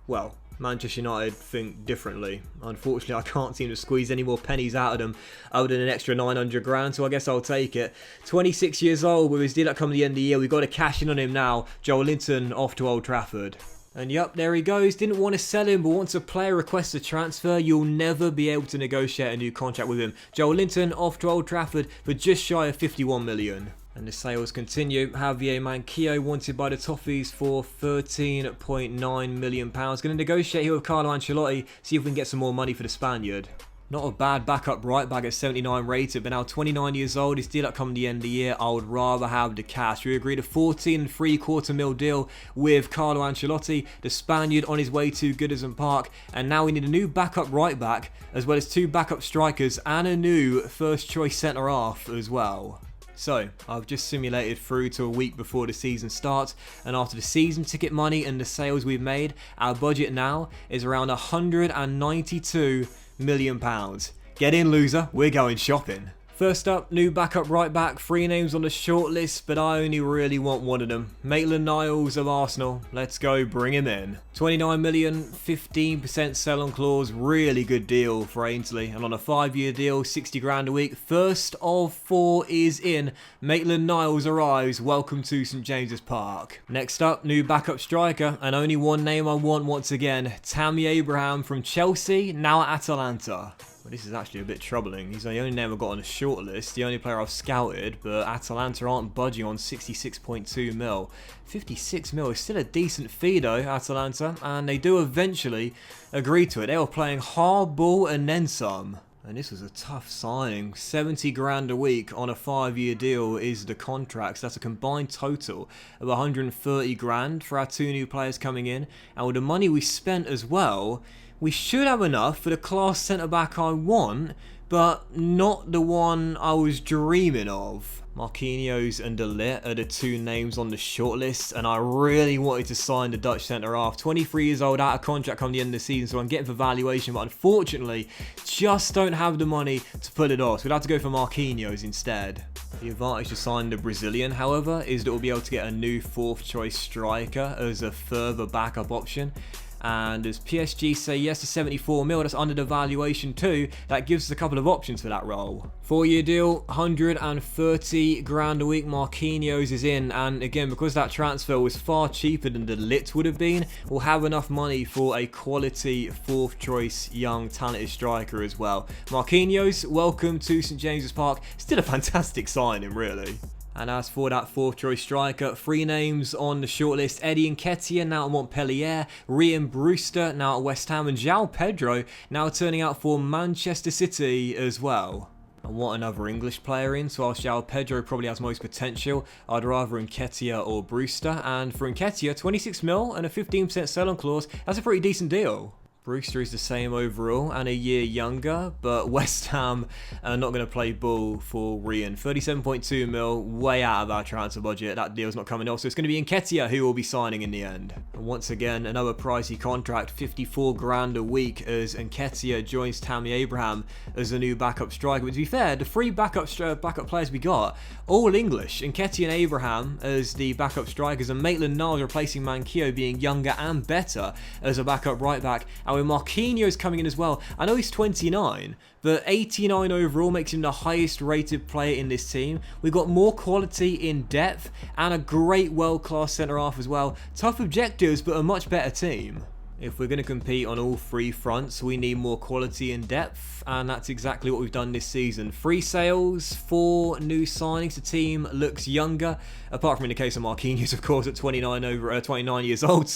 Well, Manchester United think differently. Unfortunately, I can't seem to squeeze any more pennies out of them other than an extra 900 grand, so I guess I'll take it. 26 years old, with his deal that come at the end of the year, we've got to cash in on him now. Joel Linton off to Old Trafford. And yup, there he goes. Didn't want to sell him, but once a player requests a transfer, you'll never be able to negotiate a new contract with him. Joel Linton off to Old Trafford for just shy of 51 million. And the sales continue. Javier Manquillo wanted by the Toffees for £13.9 million. Going to negotiate here with Carlo Ancelotti, see if we can get some more money for the Spaniard. Not a bad backup right back at 79 rated, but now 29 years old. His deal up come the end of the year. I would rather have the cash. We agreed a 14.75 mil deal with Carlo Ancelotti, the Spaniard on his way to Goodison Park. And now we need a new backup right back, as well as 2 backup strikers and a new first choice centre half as well. So, I've just simulated through to a week before the season starts, and after the season ticket money and the sales we've made, our budget now is around £192 million. Get in, loser, we're going shopping. First up, new backup right back, 3 names on the shortlist, but I only really want one of them. Maitland-Niles of Arsenal, let's go, bring him in. 29 million, 15% sell-on clause, really good deal for Ainsley, and on a 5-year deal, 60 grand a week. First of 4 is in, Maitland-Niles arrives, welcome to St James's Park. Next up, new backup striker, and only one name I want once again, Tammy Abraham from Chelsea, now at Atalanta. Well, this is actually a bit troubling. He's the only name I've got on a shortlist, the only player I've scouted, but Atalanta aren't budging on 66.2 mil. 56 mil is still a decent fee though, Atalanta, and they do eventually agree to it. They were playing hardball and then some. And this was a tough signing. 70 grand a week on a 5-year deal is the contract. So that's a combined total of 130 grand for our 2 new players coming in. And with the money we spent as well, we should have enough for the class centre-back I want, but not the one I was dreaming of. Marquinhos and De Ligt are the two names on the shortlist, and I really wanted to sign the Dutch centre-half. 23 years old, out of contract come the end of the season, so I'm getting for valuation, but unfortunately, just don't have the money to pull it off. So we'd have to go for Marquinhos instead. The advantage to signing the Brazilian, however, is that we'll be able to get a new fourth choice striker as a further backup option. And as PSG say yes to 74 mil, that's under the valuation too. That gives us a couple of options for that role. 4-year deal, 130 grand a week. Marquinhos is in, and again, because that transfer was far cheaper than De Ligt would have been, we'll have enough money for a quality fourth choice young talented striker as well. Marquinhos, welcome to St James's Park. Still a fantastic signing, really. And as for that fourth choice striker, 3 names on the shortlist: Eddie Nketiah, now at Montpellier; Ryan Brewster, now at West Ham; and João Pedro, now turning out for Manchester City as well. And what another English player in, so whilst João Pedro probably has most potential, I'd rather Nketiah or Brewster. And for Nketiah, 26 mil and a 15% sell-on clause, that's a pretty decent deal. Brewster is the same overall and a year younger, but West Ham are not going to play ball for Ryan. 37.2 mil, way out of our transfer budget. That deal's not coming off, so it's going to be Nketiah who will be signing in the end. And once again, another pricey contract, 54 grand a week, as Nketiah joins Tammy Abraham as a new backup striker. But to be fair, the 3 backup players we got, all English. Nketiah and Abraham as the backup strikers, and Maitland-Niles replacing Manquillo, being younger and better as a backup right back. And with Marquinhos coming in as well, I know he's 29, but 89 overall makes him the highest rated player in this team. We've got more quality in depth and a great world-class centre-half as well. Tough objectives, but a much better team. If we're going to compete on all 3 fronts, we need more quality and depth, and that's exactly what we've done this season. 3 sales, 4 new signings. The team looks younger, apart from in the case of Marquinhos, of course, at 29 years old,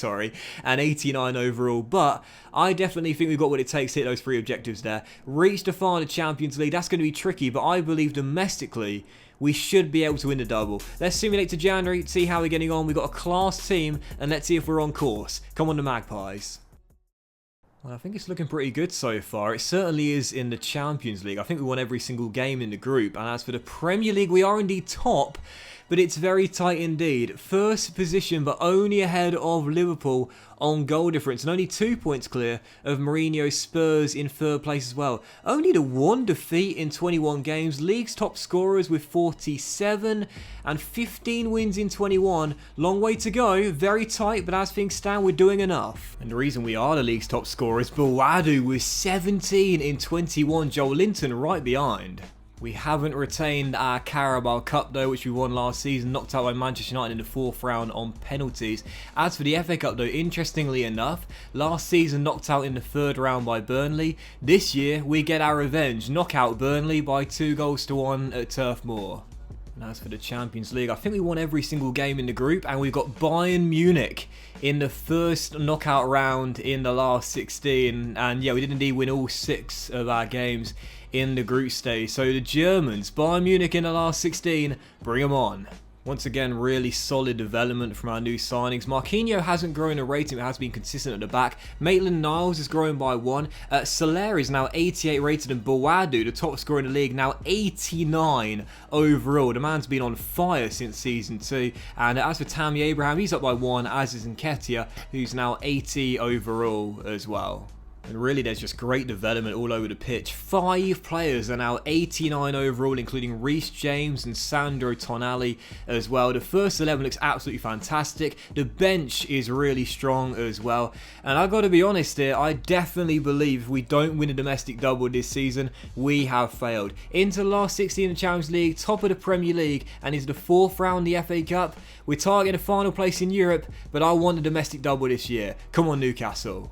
and 89 overall. But I definitely think we've got what it takes to hit those 3 objectives there. Reach the final Champions League, that's going to be tricky, but I believe domestically, we should be able to win the double. Let's simulate to January, see how we're getting on. We've got a class team, and let's see if we're on course. Come on, the Magpies. Well, I think it's looking pretty good so far. It certainly is in the Champions League. I think we won every single game in the group. And as for the Premier League, we are indeed top, but it's very tight indeed. First position, but only ahead of Liverpool on goal difference, and only 2 points clear of Mourinho's Spurs in 3rd place as well. Only the 1 defeat in 21 games. League's top scorers with 47 and 15 wins in 21. Long way to go, very tight, but as things stand, we're doing enough. And the reason we are the league's top scorer is Boadu with 17 in 21. Joel Linton right behind. We haven't retained our Carabao Cup though, which we won last season, knocked out by Manchester United in the 4th round on penalties. As for the FA Cup though, interestingly enough, last season knocked out in the 3rd round by Burnley. This year, we get our revenge, knock out Burnley by 2-1 at Turf Moor. And as for the Champions League, I think we won every single game in the group, and we've got Bayern Munich in the first knockout round in the last 16. And yeah, we did indeed win all 6 of our games in the group stage. So the Germans, Bayern Munich in the last 16, bring them on. Once again, really solid development from our new signings. Marquinhos hasn't grown a rating, but has been consistent at the back. Maitland-Niles has grown by 1. Soler is now 88 rated, and Boadu, the top scorer in the league, now 89 overall. The man's been on fire since season 2. And as for Tammy Abraham, he's up by 1, as is Nketiah, who's now 80 overall as well. And really, there's just great development all over the pitch. 5 players are now 89 overall, including Reece James and Sandro Tonali as well. The first 11 looks absolutely fantastic. The bench is really strong as well. And I've got to be honest here, I definitely believe if we don't win a domestic double this season, we have failed. Into the last 16 in the Champions League, top of the Premier League, and into the 4th round of the FA Cup. We're targeting a final place in Europe, but I want a domestic double this year. Come on, Newcastle.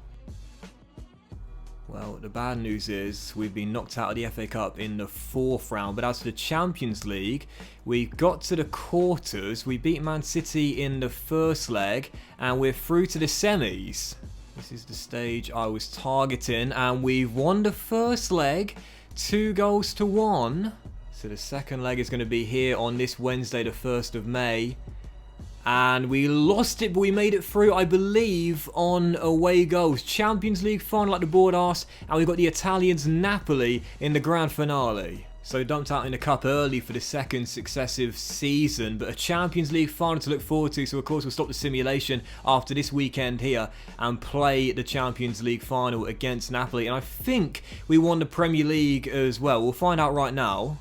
Well, the bad news is we've been knocked out of the FA Cup in the 4th round. But as for the Champions League, we got to the quarters. We beat Man City in the 1st leg, and we're through to the semis. This is the stage I was targeting, and we've won the 1st leg, 2-1. So the 2nd leg is going to be here on this Wednesday, the 1st of May. And we lost it, but we made it through, I believe, on away goals. Champions League final like the board asked, and we've got the Italians Napoli in the grand finale. So dumped out in the cup early for the second successive season, but a Champions League final to look forward to. So of course we'll stop the simulation after this weekend here and play the Champions League final against Napoli. And I think we won the Premier League as well. We'll find out right now.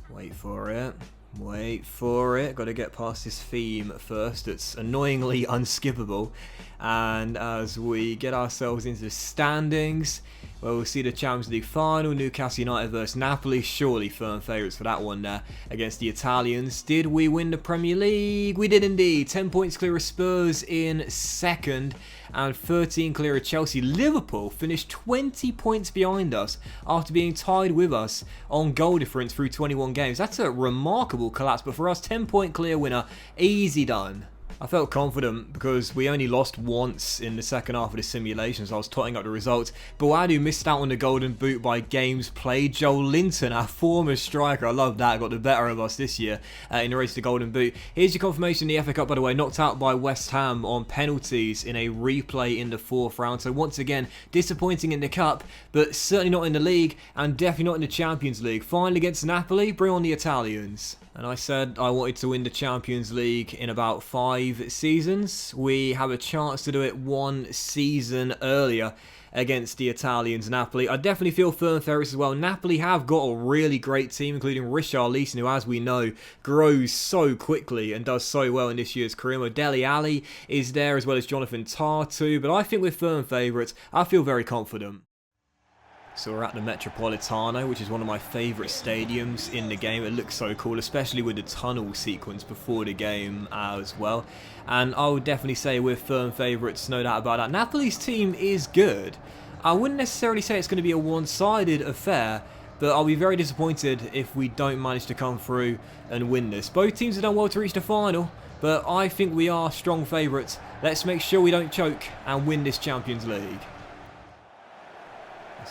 Wait for it. Wait for it. Got to get past this theme first. It's annoyingly unskippable. And as we get ourselves into the standings, well, we'll see the Champions League final, Newcastle United versus Napoli, surely firm favourites for that one there against the Italians. Did we win the Premier League? We did indeed. 10 points clear of Spurs in second and 13 clear of Chelsea. Liverpool finished 20 points behind us after being tied with us on goal difference through 21 games. That's a remarkable collapse, but for us, 10-point clear winner, easy done. I felt confident because we only lost once in the second half of the simulation, so I was totting up the results. Boadu missed out on the golden boot by games played. Joel Linton, our former striker, I love that, got the better of us this year in the race to the golden boot. Here's your confirmation in the FA Cup, by the way, knocked out by West Ham on penalties in a replay in the 4th round. So once again, disappointing in the Cup, but certainly not in the League, and definitely not in the Champions League. Finally against Napoli, bring on the Italians. And I said I wanted to win the Champions League in about 5 seasons. We have a chance to do it 1 season earlier against the Italians, Napoli. I definitely feel firm favourites as well. Napoli have got a really great team, including Richarlison, who, as we know, grows so quickly and does so well in this year's career. Dele Alli is there, as well as Jonathan Tah too. But I think we're firm favourites. I feel very confident. So we're at the Metropolitano, which is one of my favourite stadiums in the game. It looks so cool, especially with the tunnel sequence before the game as well. And I would definitely say we're firm favourites, no doubt about that. Napoli's team is good. I wouldn't necessarily say it's going to be a one-sided affair, but I'll be very disappointed if we don't manage to come through and win this. Both teams have done well to reach the final, but I think we are strong favourites. Let's make sure we don't choke and win this Champions League.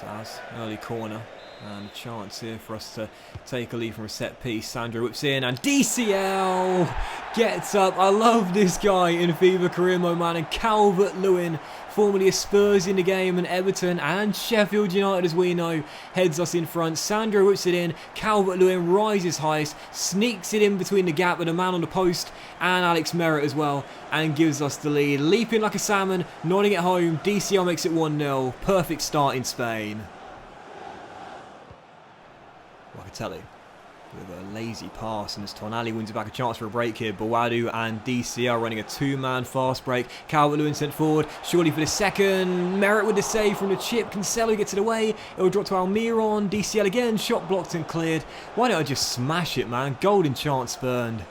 As early corner and a chance here for us to take a lead from a set piece. Sandro whips in and DCL gets up. I love this guy in FIFA career mode, man. And Calvert-Lewin, formerly a Spurs in the game, and Everton and Sheffield United, as we know, heads us in front. Sandro whips it in. Calvert-Lewin rises highest, sneaks it in between the gap with a man on the post and Alex Merritt as well, and gives us the lead. Leaping like a salmon, nodding it home. DCL makes it 1-0. Perfect start in Spain. Locatelli with a lazy pass, and as Tonali wins it back, a chance for a break here. Boadu and DCL running a 2-man fast break. Calvert-Lewin sent forward, surely for the second. Merritt with the save from the chip. Cancelo gets it away. It will drop to Almiron. DCL again, shot blocked and cleared. Why don't I just smash it, man? Golden chance burned.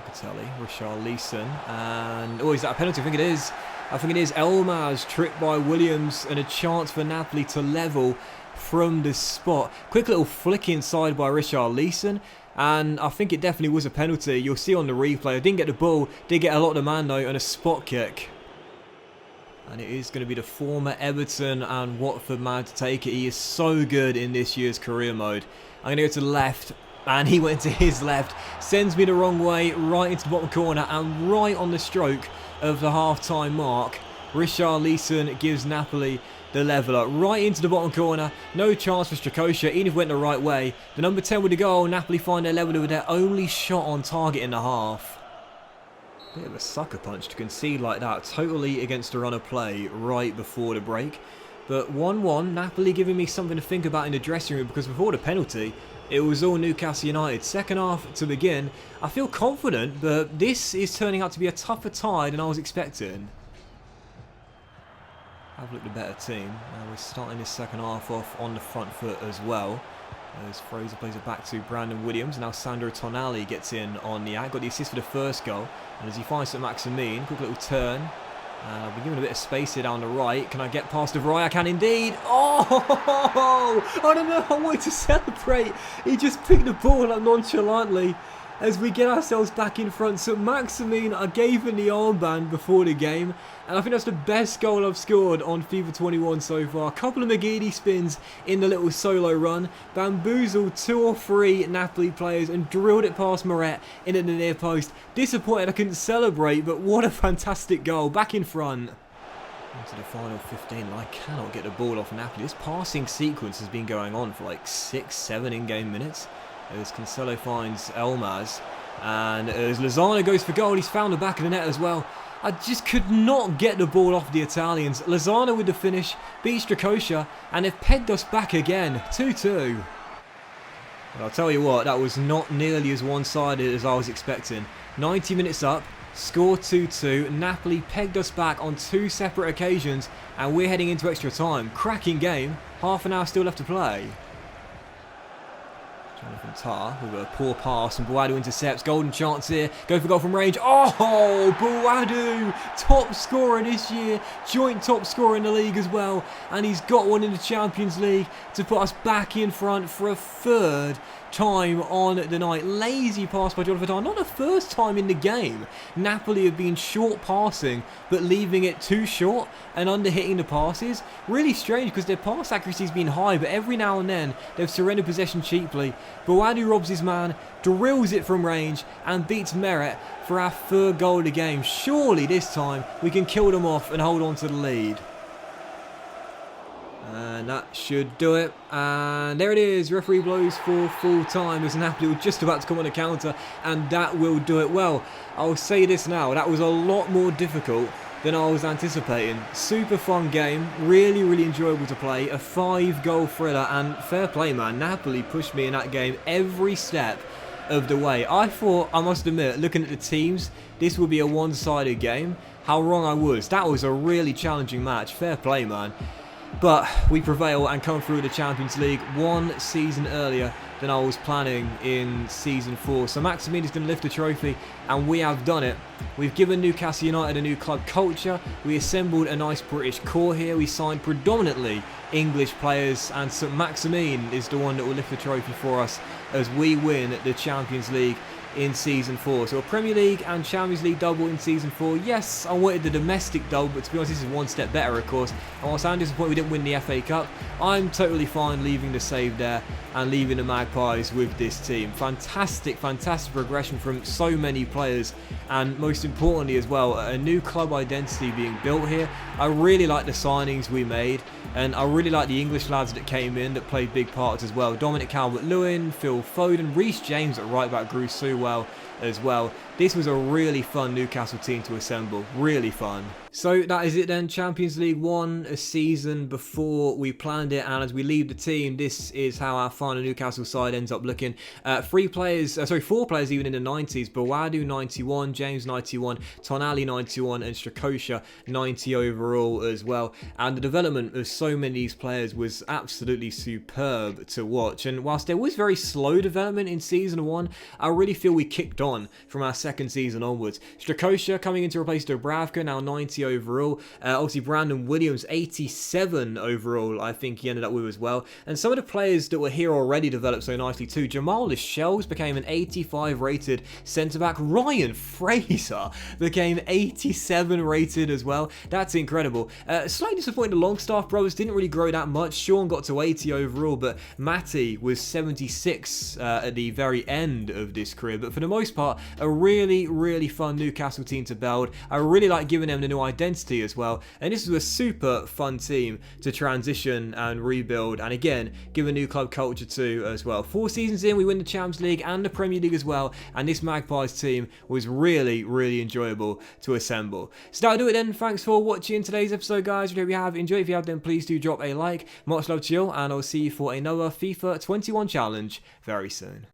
Locatelli, Richarlison, and oh, is that a penalty? I think it is. I think it is. Elmas tripped by Williams, and a chance for Napoli to level from the spot. Quick little flick inside by Richarlison, and I think it definitely was a penalty. You'll see on the replay, I didn't get the ball, did get a lot of man though, and a spot kick. And it is going to be the former Everton and Watford man to take it. He is so good in this year's career mode. I'm going to go to the left, and he went to his left. Sends me the wrong way, right into the bottom corner, and right on the stroke of the half-time mark, Richarlison gives Napoli the leveller right into the bottom corner. No chance for Strakosha, even if it went the right way. The number 10 with the goal. Napoli find their leveller with their only shot on target in the half. Bit of a sucker punch to concede like that, totally against the run of play right before the break. But 1-1, Napoli giving me something to think about in the dressing room, because before the penalty, it was all Newcastle United. Second half to begin. I feel confident, but this is turning out to be a tougher tie than I was expecting. Have looked a better team. We're starting this second half off on the front foot as well. As Fraser plays it back to Brandon Williams. Now Sandro Tonali gets in on the act. Got the assist for the first goal. And as he finds St. Maximin, quick little turn. And I've been given a bit of space here down the right. Can I get past De Vrij? I can indeed. Oh! I don't know. I wanted to celebrate. He just picked the ball up nonchalantly. as we get ourselves back in front. So Maximin, I gave him the armband before the game, and I think that's the best goal I've scored on FIFA 21 so far. A couple of McGeady spins in the little solo run, bamboozled 2 or 3 Napoli players and drilled it past Moret into the near post. Disappointed I couldn't celebrate, but what a fantastic goal. Back in front. Into the final 15, I cannot get the ball off Napoli. This passing sequence has been going on for like 6-7 in-game minutes. As Cancelo finds Elmas, and as Lozano goes for goal, he's found the back of the net as well. I just could not get the ball off the Italians. Lozano with the finish, beats Strakosha, and they've pegged us back again, 2-2. But I'll tell you what, that was not nearly as one-sided as I was expecting. 90 minutes up, score 2-2, Napoli pegged us back on 2 separate occasions, and we're heading into extra time. Cracking game, half an hour still left to play. Jonathan Tah with a poor pass, and Boadu intercepts. Golden chance here. Go for goal from range. Oh, Boadu! Top scorer this year. Joint top scorer in the league as well. And he's got one in the Champions League to put us back in front for a 3rd time on the night. Lazy pass by Jonathan Tah. Not the first time in the game. Napoli have been short passing, but leaving it too short and under hitting the passes. Really strange because their pass accuracy has been high, but every now and then they've surrendered possession cheaply. Boadu robs his man, drills it from range, and beats Meret for our 3rd goal of the game. Surely this time we can kill them off and hold on to the lead. And that should do it. And there it is. Referee blows for full time as Napoli were just about to come on a counter. And that will do it. Well, I'll say this now. That was a lot more difficult than I was anticipating. Super fun game. Really, really enjoyable to play. A 5-goal thriller. And fair play, man. Napoli pushed me in that game every step of the way. I thought, I must admit, looking at the teams, this would be a one-sided game. How wrong I was. That was a really challenging match. Fair play, man. But we prevail and come through the Champions League 1 season earlier than I was planning in Season 4. So Maximin is going to lift the trophy, and we have done it. We've given Newcastle United a new club culture. We assembled a nice British core here. We signed predominantly English players, and St Maximin is the one that will lift the trophy for us as we win the Champions League in Season 4. So a Premier League and Champions League double in Season 4. Yes, I wanted the domestic double, but to be honest, this is one step better, of course. And whilst I'm disappointed we didn't win the FA Cup, I'm totally fine leaving the save there and leaving the Magpies with this team. Fantastic, fantastic progression from so many players, and most importantly as well, a new club identity being built here. I really like the signings we made, and I really like the English lads that came in that played big parts as well. Dominic Calvert-Lewin, Phil Foden, Reece James at right back grew so well as well. This was a really fun Newcastle team to assemble. Really fun. So that is it then. Champions League 1, a season before we planned it, and as we leave the team, this is how our final Newcastle side ends up looking. 4 players even in the 90s. Boadu 91, James 91, Tonali 91, and Strakosha 90 overall as well. And the development of so many of these players was absolutely superb to watch. And whilst there was very slow development in Season 1, I really feel we kicked on from our second season onwards. Strakosha coming in to replace Dubravka, now 90 overall. Obviously Brandon Williams 87 overall, I think he ended up with as well. And some of the players that were here already developed so nicely too. Jamal Lascelles became an 85 rated centre-back. Ryan Fraser became 87 rated as well. That's incredible. Slightly disappointed the Longstaff brothers didn't really grow that much. Sean got to 80 overall, but Matty was 76 at the very end of this career. But for the most part, a really, really fun Newcastle team to build. I really like giving them the new identity as well, and this was a super fun team to transition and rebuild, and again give a new club culture to as well. 4 seasons in, we win the Champions League and the Premier League as well, and this Magpies team was really, really enjoyable to assemble. So that'll do it then. Thanks for watching today's episode, guys. I hope you have enjoyed. If you have, then please do drop a like. Much love to you, and I'll see you for another FIFA 21 challenge very soon.